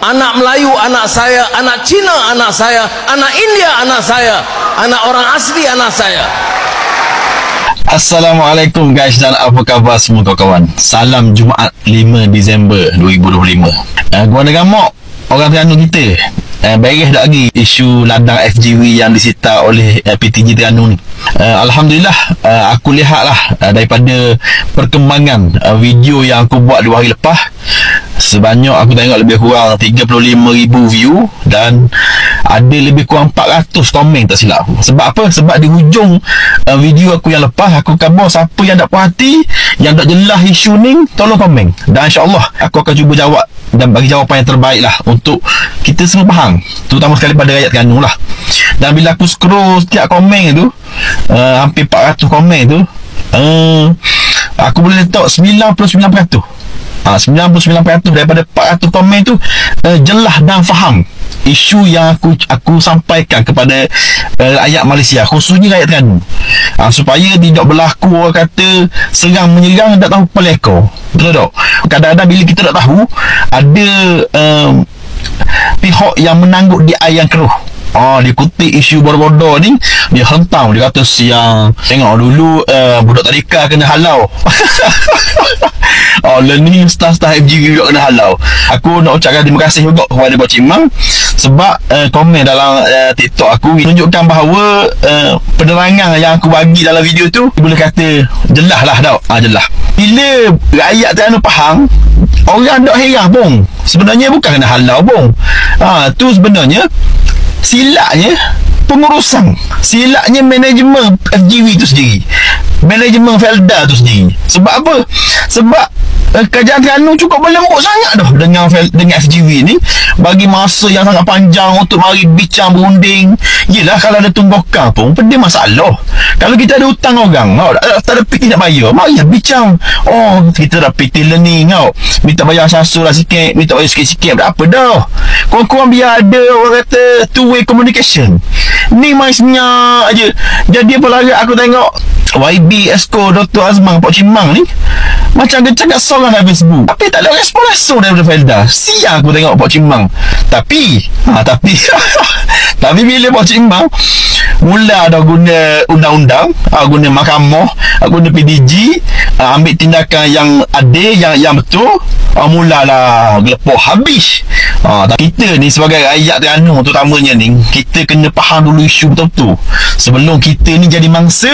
Anak Melayu anak saya, anak Cina anak saya, anak India anak saya, anak orang asli anak saya. Assalamualaikum guys, dan apa khabar semua kawan-kawan. Salam Jumaat 5 Disember 2025. Gua ada gamok orang Terengganu kita. Beres dah lagi isu ladang FGV yang disita oleh PTG Terengganu ni. Alhamdulillah, aku lihatlah daripada perkembangan video yang aku buat 2 hari lepas. Sebanyak aku tengok lebih kurang 35,000 view dan ada lebih kurang 400 komen tak silap aku. Sebab apa? Sebab di hujung video aku yang lepas, aku khabar siapa yang tak puas hati, yang tak jelas isu ni, tolong komen. Dan insyaAllah aku akan cuba jawab dan bagi jawapan yang terbaik lah untuk kita semua faham, terutama sekali pada rakyat Terengganu lah. Dan bila aku scroll setiap komen tu, hampir 400 komen tu, aku boleh letak 99%. 99% daripada 400 komen tu jelas dan faham isu yang aku sampaikan kepada rakyat Malaysia, khususnya rakyat Terengganu, supaya tidak berlaku orang kata serang menyerang tak tahu kepala ekor. Betul tak? Kadang-kadang bila kita tak tahu, ada pihak yang menangguk di air yang keruh. Dia kutip isu bodoh-bodoh ni, dia hentam, dia kata siang, tengok dulu budak tadika kena halau. Ni staff-staff FGV juga kena halau. Aku nak ucapkan terima kasih juga kepada Pak Cik Mang, sebab komen dalam TikTok aku tunjukkan bahawa penerangan yang aku bagi dalam video tu boleh kata jelas lah tau. Jelas. Bila rakyat Terengganu faham, orang tak heran pun. Sebenarnya bukan kena halau pun. Tu sebenarnya silapnya pengurusan, silapnya manajemen FGV tu sendiri, manajemen Felda tu sendiri. Sebab apa? Sebab kerajaan Terengganu cukup berlembut sangat dah dengan FGV ni, bagi masa yang sangat panjang untuk mari bincang berunding. Yelah, kalau ada tunggakan pun pedih masalah. Kalau kita ada hutang orang, tak ada PT nak bayar, mari bincang. Kita dah PT learning minta bayar sasur lah sikit, minta bayar sikit-sikit, tak apa dah. Korang-korang biar ada orang kata two-way communication. Ni main senyap aje. Jadi apa lagi aku tengok YB Esko Dr. Azman Pak Cik Mang ni macam dia cakap soalan dalam Facebook, tapi tak ada respon langsung daripada Felda. Siang aku tengok Pak Cik Mang. Tapi bila Pak Cik Mang mula dah guna undang-undang, guna mahkamah, guna PDG, ambil tindakan yang adil, yang betul, mulalah gelepoh habis. Tapi kita ni sebagai rakyat Terengganu terutamanya ni, kita kena faham dulu isu betul-betul sebelum kita ni jadi mangsa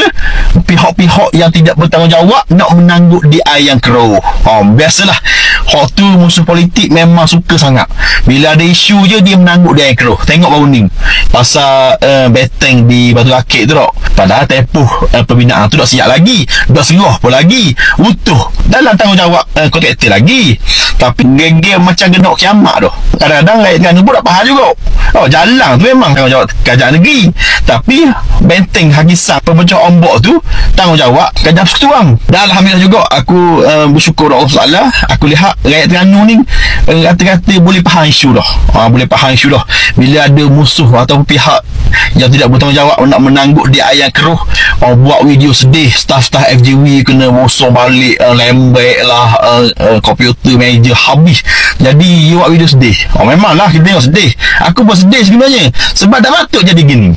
pihak-pihak yang tidak bertanggungjawab nak menangguk di air yang keruh. Biasalah, hak tu musuh politik memang suka sangat. Bila ada isu je dia menangguk di air keruh. Tengok baru ni pasal beteng di Batu Rakit tu tak. Padahal tempoh pembinaan tu dah siap lagi, dah serah pun lagi, utuh dalam tanggungjawab kontraktor lagi. Tapi geng-geng macam genok kiamat dah. Kadang-kadang rakyat Terengganu pun tak faham juga. Jalan tu memang tanggungjawab kerajaan negeri, tapi benteng hakisan pemecah ombak tu tanggungjawab kerajaan persekutuan. Dan alhamdulillah juga aku bersyukur Allah Taala, aku lihat rakyat Terengganu ni kata-kata boleh faham isu dah. Boleh faham isu dah. Bila ada musuh atau pihak yang tidak bertanggungjawab nak menangguk di air yang keruh, buat video sedih, staff-staff FGV kena bosong balik, lembek lah, komputer meja habis. Jadi buat video sedih. Memanglah kita tengok sedih. Aku pun sedih sebenarnya, sebab tak patut jadi gini.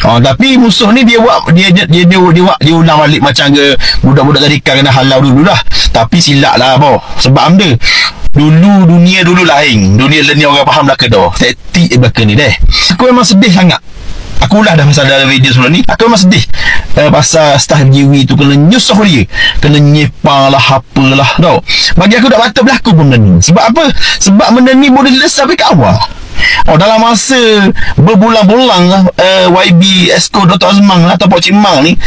Tapi musuh ni dia buat, dia ulang balik macam ke budak-budak tadika kena halau dulu dah. Tapi silap lah sebab benda dulu, dunia dulu lain, dunia ni orang faham dah kedah taktik belakang ni deh. Aku memang sedih sangat. Aku ulah dah pasal dalam video sebelum ni, aku memang sedih pasal staff GW tu kena nyusuh dia, kena nyepang lah, apalah tau. Bagi aku tak patut berlaku benda ni. Sebab apa? Sebab benda ni boleh selesai sampai ke awal. Dalam masa berbulan-bulan YB Esko Dr. Azman atau Pak Cik Mang ni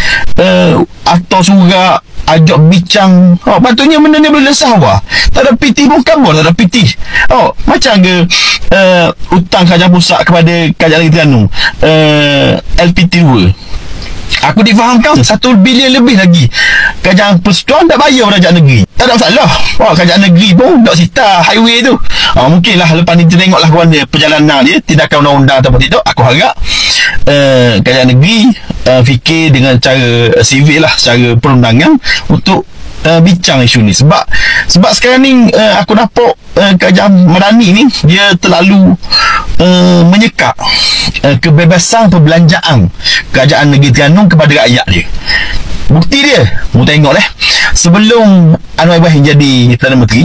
atau surat ajak bincang, patutnya benda ni boleh selesai awal. Tak ada PT pun kabur, tak ada PT. Macam ke hutang kerajaan pusat kepada kerajaan negeri Terengganu, LPT2, aku difahamkan 1 bilion lebih lagi kerajaan persekutuan tak bayar kerajaan negeri. Tak ada masalah. Kerajaan negeri pun tak sita highway tu. Mungkinlah lepas ni kita tengoklah mana perjalanan dia, tindakan undang-undang ataupun tidak. Aku harap kerajaan negeri fikir dengan cara sivil lah, secara perundangan untuk bincang isu ni. Sebab sekarang ni aku nampak Kerajaan Madani ni dia terlalu menyekap kebebasan perbelanjaan Kerajaan Negeri Terengganu kepada rakyat dia. Bukti dia, mu tengok sebelum Anwar Ibrahim jadi Perdana Menteri,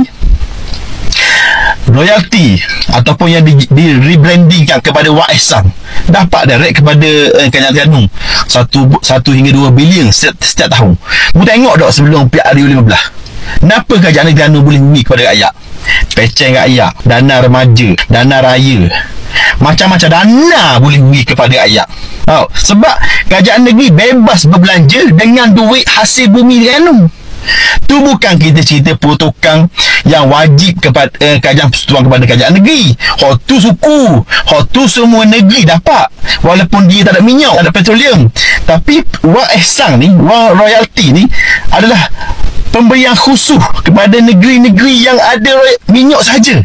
royalty ataupun yang di rebrandingkan kepada Wak Ehsan dapat direct kepada Kerajaan Terengganu 1 hingga 2 bilion setiap tahun. Mu tengok tak sebelum PRU15, kenapa Kerajaan Terengganu boleh beri kepada rakyat? Pecen rakyat, dana remaja, dana raya, macam-macam dana boleh beri kepada rakyat. Sebab kerajaan negeri bebas berbelanja dengan duit hasil bumi Terengganu. Tu bukan kita cerita peruntukan yang wajib kepada kerajaan persetujuan kepada kerajaan negeri. Tu suku, tu semua negeri dapat, walaupun dia tak ada minyak, tak ada petroleum. Tapi wang ehsan ni, wang royalty ni adalah pemberian khusus kepada negeri-negeri yang ada minyak saja.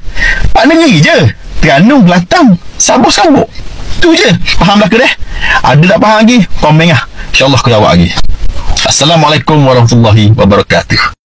4 negeri je, Terengganu, Kelantan, Sabah. Tu je. Faham lah ke dah? Ada tak faham lagi? Komen lah, InsyaAllah aku jawab lagi. Assalamualaikum warahmatullahi wabarakatuh.